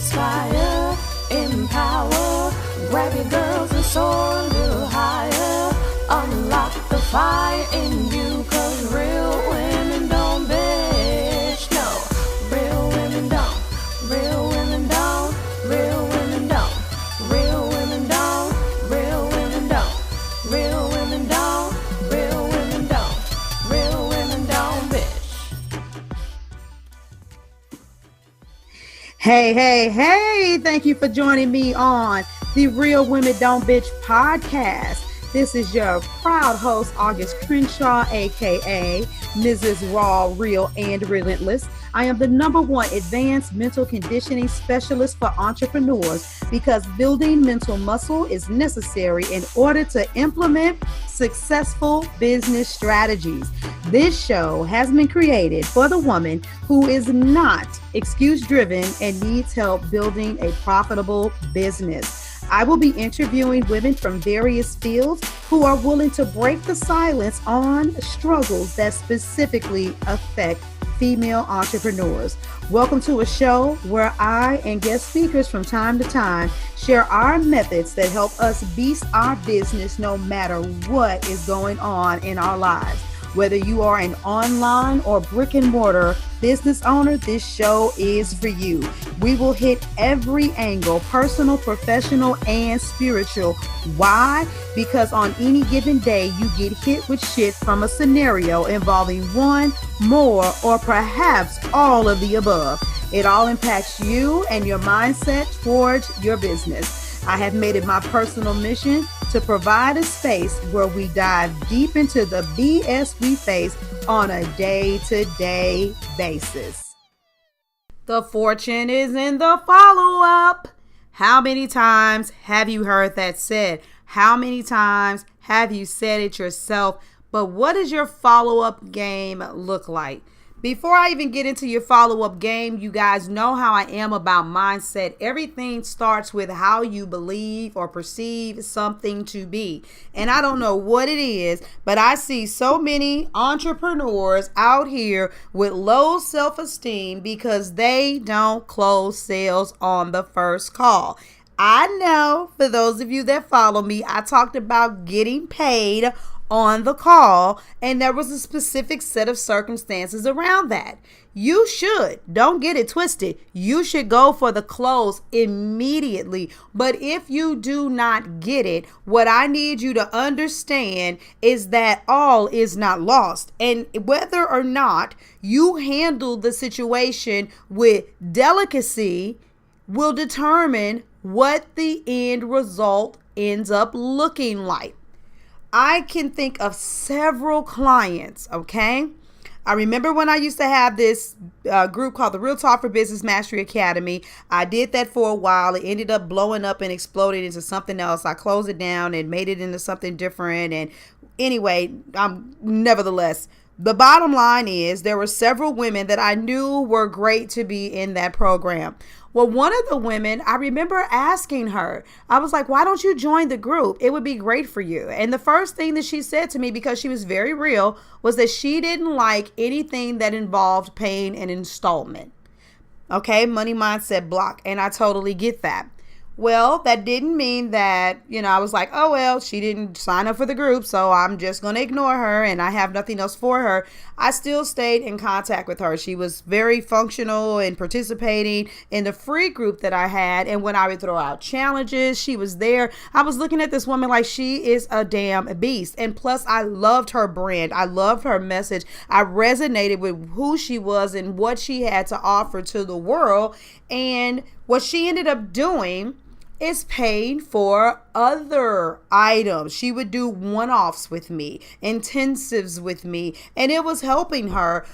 inspire, empower, grab your girls and soar a little higher, unlock the fire in you, cause real women don't bitch, no, real women don't, real women don't, real women don't, real women don't, real women don't, real women don't, real women don't, real women don't bitch. Hey, thank you for joining me on the Real Women Don't Bitch podcast. This is your proud host, August Crenshaw, aka Mrs. Raw, Real, and Relentless. I am the #1 advanced mental conditioning specialist for entrepreneurs because building mental muscle is necessary in order to implement successful business strategies. This show has been created for the woman who is not excuse-driven and needs help building a profitable business. I will be interviewing women from various fields who are willing to break the silence on struggles that specifically affect female entrepreneurs. Welcome to a show where I and guest speakers from time to time share our methods that help us beast our business no matter what is going on in our lives. Whether you are an online or brick and mortar business owner, this show is for you. We will hit every angle, personal, professional, and spiritual. Why? Because on any given day, you get hit with shit from a scenario involving one, more, or perhaps all of the above. It all impacts you and your mindset towards your business. I have made it my personal mission to provide a space where we dive deep into the BS we face on a day-to-day basis. The fortune is in the follow-up. How many times have you heard that said? How many times have you said it yourself? But what does your follow-up game look like? Before I even get into your follow-up game, you guys know how I am about mindset. Everything starts with how you believe or perceive something to be. And I don't know what it is, but I see so many entrepreneurs out here with low self-esteem because they don't close sales on the first call. I know, for those of you that follow me, I talked about getting paid on the call, and there was a specific set of circumstances around that. You should, don't get it twisted, you should go for the close immediately. But if you do not get it, what I need you to understand is that all is not lost. And whether or not you handle the situation with delicacy will determine what the end result ends up looking like. I can think of several clients, okay? I remember when I used to have this group called the Real Talk for Business Mastery Academy. I did that for a while. It ended up blowing up and exploded into something else. I closed it down and made it into something different. And anyway, nevertheless, the bottom line is there were several women that I knew were great to be in that program. Well, one of the women, I remember asking her, I was like, why don't you join the group? It would be great for you. And the first thing that she said to me, because she was very real, was that she didn't like anything that involved paying an installment. Okay, money mindset block. And I totally get that. Well, that didn't mean that, I was like, oh, well, she didn't sign up for the group, so I'm just going to ignore her and I have nothing else for her. I still stayed in contact with her. She was very functional and participating in the free group that I had. And when I would throw out challenges, she was there. I was looking at this woman like she is a damn beast. And plus, I loved her brand. I loved her message. I resonated with who she was and what she had to offer to the world. And what she ended up doing is paying for other items. She would do one-offs with me, intensives with me, and it was helping her.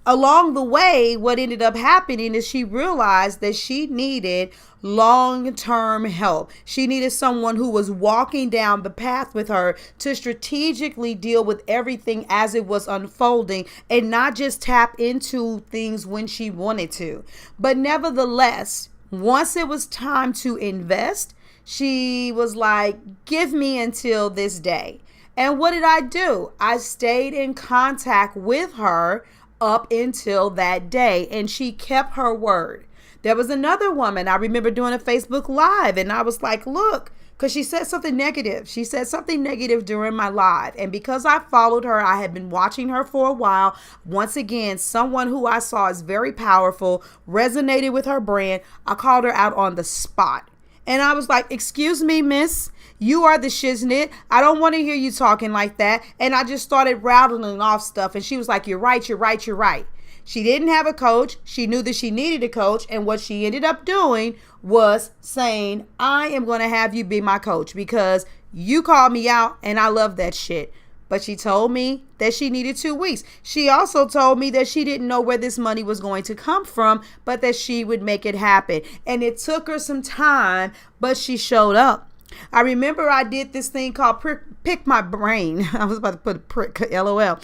Along the way, what ended up happening is she realized that she needed long-term help. She needed someone who was walking down the path with her to strategically deal with everything as it was unfolding and not just tap into things when she wanted to. But nevertheless, once it was time to invest, she was like, give me until this day. And what did I do? I stayed in contact with her up until that day, and she kept her word. There was another woman, I remember doing a Facebook Live, and I was like, look, because she said something negative. She said something negative during my live. And because I followed her, I had been watching her for a while. Once again, someone who I saw is very powerful, resonated with her brand. I called her out on the spot. And I was like, excuse me, miss, you are the shiznit. I don't want to hear you talking like that. And I just started rattling off stuff. And she was like, you're right, you're right, you're right. She didn't have a coach. She knew that she needed a coach. And what she ended up doing was saying, I am going to have you be my coach because you called me out and I love that shit. But she told me that she needed 2 weeks. She also told me that she didn't know where this money was going to come from, but that she would make it happen. And it took her some time, but she showed up. I remember I did this thing called Pick My Brain. I was about to put a prick, LOL.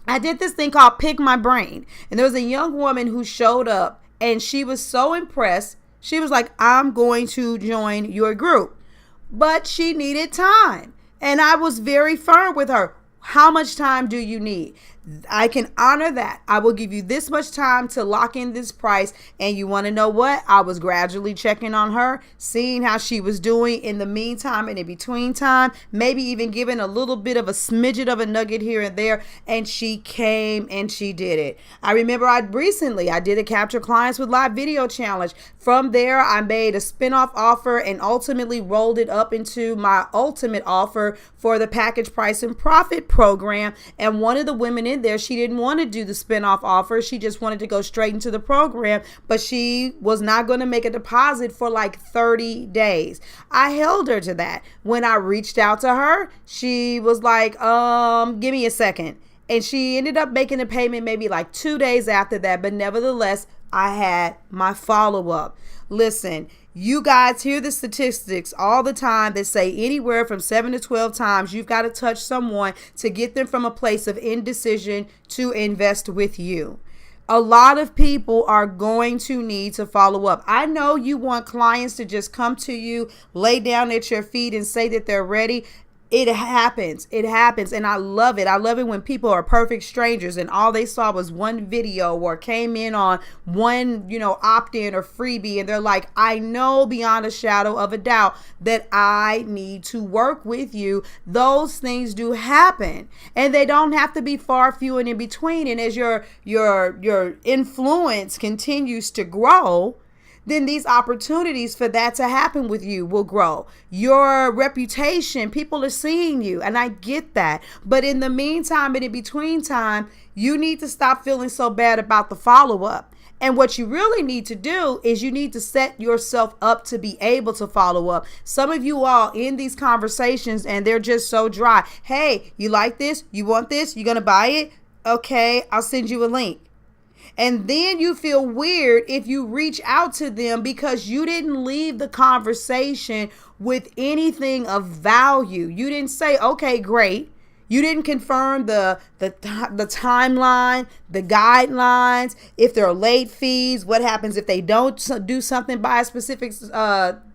I did this thing called Pick My Brain. And there was a young woman who showed up and she was so impressed. She was like, I'm going to join your group. But she needed time. And I was very firm with her. How much time do you need? I can honor that. I will give you this much time to lock in this price. And you want to know what? I was gradually checking on her, seeing how she was doing in the meantime and in between time, maybe even giving a little bit of a smidget of a nugget here and there. And she came and she did it. I remember I did a Capture Clients with Live Video Challenge. From there, I made a spinoff offer and ultimately rolled it up into my ultimate offer for the Package Price and Profit program. And one of the women in there, she didn't want to do the spinoff offer. She just wanted to go straight into the program, but she was not going to make a deposit for like 30 days. I held her to that. When I reached out to her, she was like, give me a second. And she ended up making a payment maybe like 2 days after that. But nevertheless, I had my follow-up. Listen, you guys hear the statistics all the time that say anywhere from 7 to 12 times you've got to touch someone to get them from a place of indecision to invest with you. A lot of people are going to need to follow up. I know you want clients to just come to you, lay down at your feet and say that they're ready. It happens. It happens. And I love it. I love it when people are perfect strangers and all they saw was one video or came in on one, opt-in or freebie. And they're like, I know beyond a shadow of a doubt that I need to work with you. Those things do happen and they don't have to be far, few and in between. And as your influence continues to grow, then these opportunities for that to happen with you will grow. Your reputation, people are seeing you, and I get that. But in the meantime and in between time, you need to stop feeling so bad about the follow-up. And what you really need to do is you need to set yourself up to be able to follow up. Some of you all in these conversations and they're just so dry. Hey, you like this? You want this? You gonna buy it? Okay, I'll send you a link. And then you feel weird if you reach out to them because you didn't leave the conversation with anything of value. You didn't say, okay, great. You didn't confirm the timeline, the guidelines, if there are late fees, what happens if they don't do something by a specific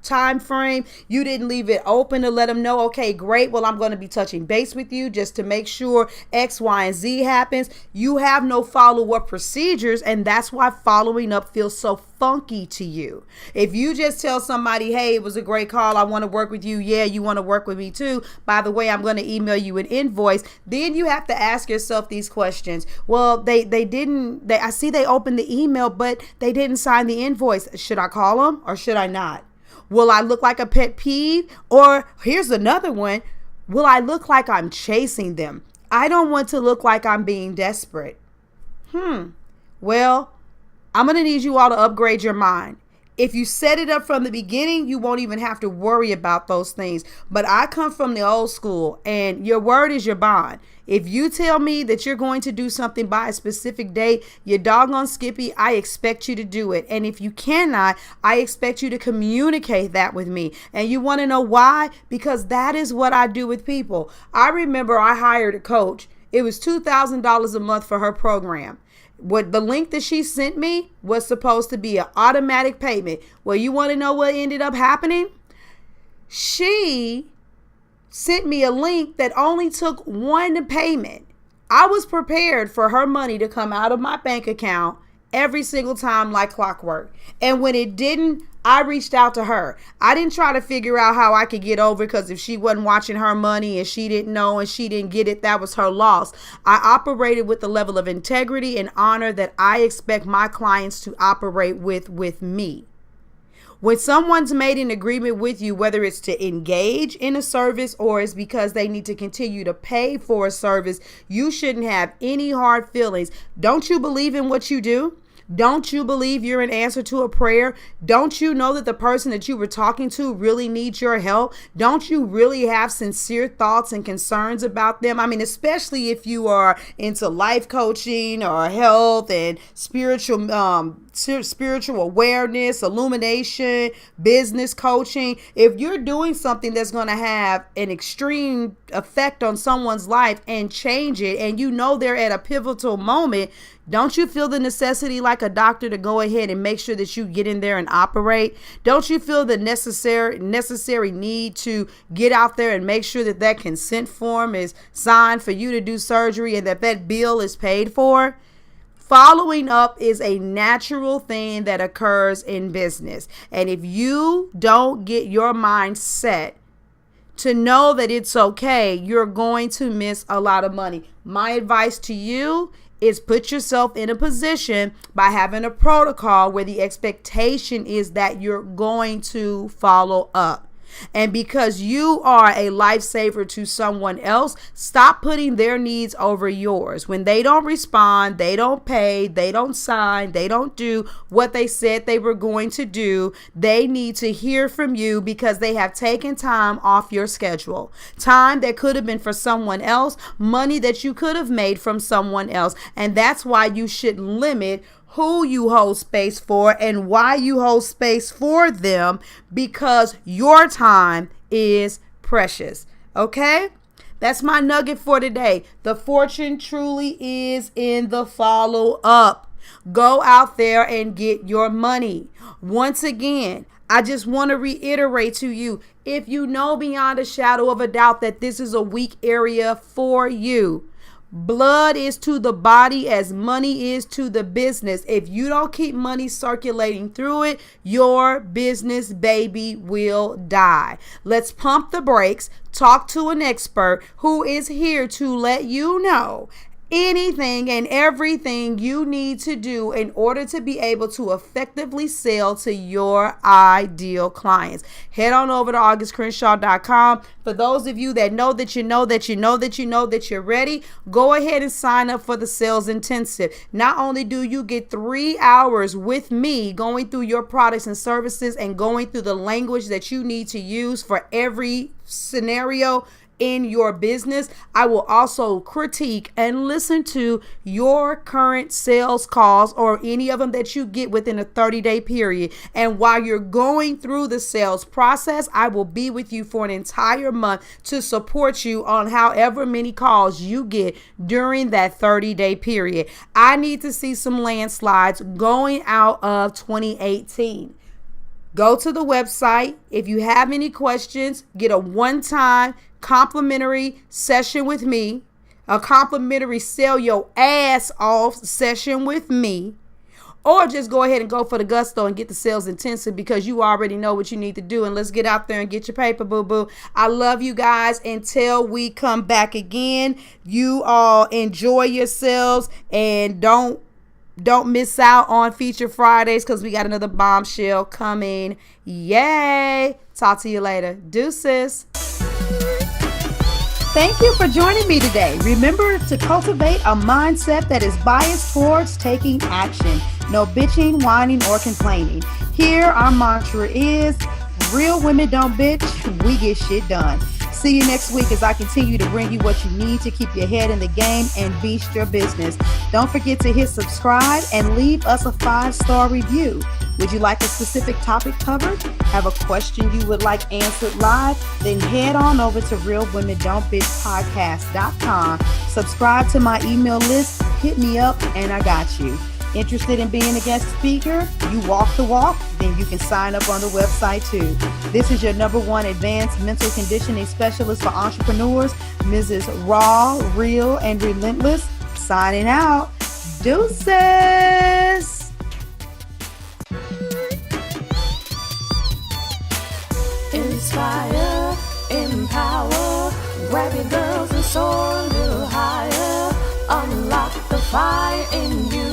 time frame. You didn't leave it open to let them know, okay, great. Well, I'm going to be touching base with you just to make sure X, Y, and Z happens. You have no follow-up procedures, and that's why following up feels so funky to you. If you just tell somebody, hey, it was a great call, I want to work with you. Yeah, you want to work with me too. By the way, I'm going to email you an invoice. Then you have to ask yourself these questions. Well, I see they opened the email, but they didn't sign the invoice. Should I call them or should I not? Will I look like a pet peeve? Or here's another one. Will I look like I'm chasing them? I don't want to look like I'm being desperate. Well, I'm going to need you all to upgrade your mind. If you set it up from the beginning, you won't even have to worry about those things. But I come from the old school, and your word is your bond. If you tell me that you're going to do something by a specific date, you're doggone Skippy, I expect you to do it. And if you cannot, I expect you to communicate that with me. And you want to know why? Because that is what I do with people. I remember I hired a coach. It was $2,000 a month for her program. What the link that she sent me was supposed to be an automatic payment. Well, you want to know what ended up happening? She sent me a link that only took one payment. I was prepared for her money to come out of my bank account every single time like clockwork. And when it didn't, I reached out to her. I didn't try to figure out how I could get over, because if she wasn't watching her money and she didn't know and she didn't get it, that was her loss. I operated with the level of integrity and honor that I expect my clients to operate with me. When someone's made an agreement with you, whether it's to engage in a service or it's because they need to continue to pay for a service, you shouldn't have any hard feelings. Don't you believe in what you do? Don't you believe you're an answer to a prayer? Don't you know that the person that you were talking to really needs your help? Don't you really have sincere thoughts and concerns about them? I mean, especially if you are into life coaching or health and spiritual awareness, illumination, business coaching. If you're doing something that's going to have an extreme effect on someone's life and change it, and you know they're at a pivotal moment, don't you feel the necessity like a doctor to go ahead and make sure that you get in there and operate? Don't you feel the necessary need to get out there and make sure that that consent form is signed for you to do surgery and that bill is paid for? Following up is a natural thing that occurs in business. And if you don't get your mind set to know that it's okay, you're going to miss a lot of money. My advice to you is put yourself in a position by having a protocol where the expectation is that you're going to follow up. And because you are a lifesaver to someone else, stop putting their needs over yours. When they don't respond, they don't pay, they don't sign, they don't do what they said they were going to do, they need to hear from you because they have taken time off your schedule. Time that could have been for someone else, money that you could have made from someone else. And that's why you should limit who you hold space for and why you hold space for them, because your time is precious. Okay? That's my nugget for today. The fortune truly is in the follow up. Go out there and get your money. Once again, I just want to reiterate to you, if you know beyond a shadow of a doubt that this is a weak area for you, blood is to the body as money is to the business. If you don't keep money circulating through it, your business baby will die. Let's pump the brakes. Talk to an expert who is here to let you know anything and everything you need to do in order to be able to effectively sell to your ideal clients. Head on over to augustcrenshaw.com. For those of you that know that you know that you know that you know that you're ready, go ahead and sign up for the sales intensive. Not only do you get 3 hours with me going through your products and services and going through the language that you need to use for every scenario in your business, I will also critique and listen to your current sales calls or any of them that you get within a 30-day period. And while you're going through the sales process, I will be with you for an entire month to support you on however many calls you get during that 30-day period. I need to see some landslides going out of 2018. Go to the website. If you have any questions, get a one-time complimentary session with me, a complimentary sell your ass off session with me, or just go ahead and go for the gusto and get the sales intensive because you already know what you need to do. And let's get out there and get your paper, boo-boo. I love you guys. Until we come back again, you all enjoy yourselves and don't miss out on Feature Fridays because we got another bombshell coming. Yay! Talk to you later. Deuces. Thank you for joining me today. Remember to cultivate a mindset that is biased towards taking action. No bitching, whining, or complaining. Here, our mantra is, real women don't bitch, we get shit done. See you next week as I continue to bring you what you need to keep your head in the game and beast your business. Don't forget to hit subscribe and leave us a 5-star review. Would you like a specific topic covered? Have a question you would like answered live? Then head on over to realwomendon'tbitchpodcast.com. Subscribe to my email list, hit me up, and I got you. Interested in being a guest speaker? You walk the walk? Then you can sign up on the website too. This is your #1 advanced mental conditioning specialist for entrepreneurs, Mrs. Raw, Real, and Relentless, signing out. Deuces! Grab your girls and soar a little higher. Unlock the fire in you.